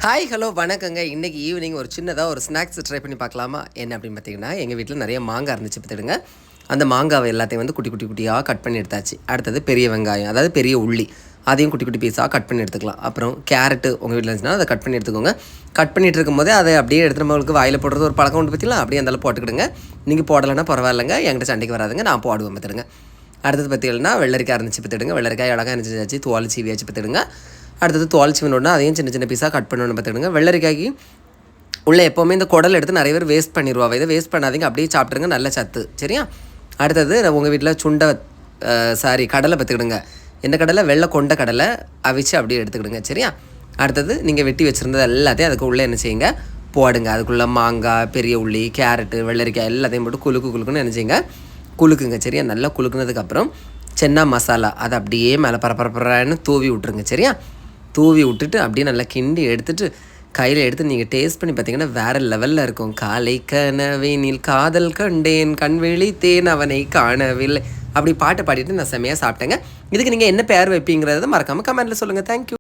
Hi hello வணக்கங்க. இன்றைக்கி evening ஒரு சின்னதாக ஒரு ஸ்நாக்ஸ் ட்ரை பண்ணி பார்க்கலாமா? என்ன அப்படின்னு பார்த்தீங்கன்னா, எங்கள் வீட்டில் நிறைய மாங்காய் இருந்துச்சு பார்த்துடுங்க. அந்த மாங்காவை எல்லாத்தையும் வந்து குட்டி குட்டி குட்டியாக கட் பண்ணி எடுத்தாச்சு. அடுத்தது பெரிய வெங்காயம், அதாவது பெரிய உள்ளி, அதையும் குட்டி குட்டி பீஸாக கட் பண்ணி எடுத்துக்கலாம். அப்புறம் கேரட்டு உங்கள் வீட்டில் இருந்துச்சுன்னா அதை கட் பண்ணி எடுத்துக்கோங்க. கட் பண்ணிட்டு இருக்கும்போதே அதை அப்படியே எடுத்து நம்மளுக்கு வாயில் போடுறது ஒரு பழக்கம் உண்டு பற்றிலாம், அப்படியே அந்தாலும் போட்டுக்கிடுங்க. நீங்கள் போடலைன்னா பரவாயில்லைங்க, என்கிட்ட சண்டைக்கு வராதுங்க, நான் போடுவேன் பார்த்துடுங்க. அடுத்தது பார்த்திங்கன்னா வெள்ளரிக்காய் இருந்துச்சு பார்த்துடுங்க. வெள்ளரிக்காய் அழகாக இருந்துச்சு, தோல் சீவியாச்சு பார்த்துடுங்க. அடுத்தது தோல் சீவனோடனே அதையும் சின்ன சின்ன பீஸாக கட் பண்ணணும்னு பார்த்துடுங்க. வெள்ளரிக்காய்க்கு உள்ளே எப்போவுமே இந்த குடல் எடுத்து நிறைய பேர் வேஸ்ட் பண்ணிடுவாங்க. இதை வேஸ்ட் பண்ணாதீங்க, அப்படியே சாப்பிட்ருங்க, நல்ல சத்து. சரியா? அடுத்தது உங்கள் வீட்டில் கடலை பார்த்துக்கிடுங்க. எந்த கடலை? வெள்ளை கொண்ட கடலை அவிச்சு அப்படியே எடுத்துக்கிடுங்க. சரியா? அடுத்தது நீங்கள் வெட்டி வச்சுருந்தது எல்லாத்தையும் அதுக்கு உள்ளே என்ன செய்யுங்க, போடுங்க. அதுக்குள்ளே மாங்காய், பெரிய உள்ளி, கேரட்டு, வெள்ளரிக்காய் எல்லாத்தையும் போட்டு குலுக்குன்னு என்ன செய்யுங்க, குலுக்குங்க. சரியா? நல்லா குலுக்குனதுக்கப்புறம் சென்னா மசாலா அதை அப்படியே மேலே பரப்பரன்னு தூவி விட்ருங்க. சரியா? தூவி விட்டுட்டு அப்படியே நல்லா கிண்டி எடுத்துகிட்டு கையில் எடுத்து நீங்கள் டேஸ்ட் பண்ணி பார்த்தீங்கன்னா வேறு லெவலில் இருக்கும். காலை கனவேனில் காதல் கண்டேன், கண் விழித்தேன் அவனை காணவில்லை, அப்படி பாட்டு பாடிட்டு நான் செம்மையாக சாப்பிட்டேங்க. இதுக்கு நீங்கள் என்ன பேர் வைப்பீங்கிறத மறக்காமல் கமெண்ட்டில் சொல்லுங்கள். தேங்க்யூ.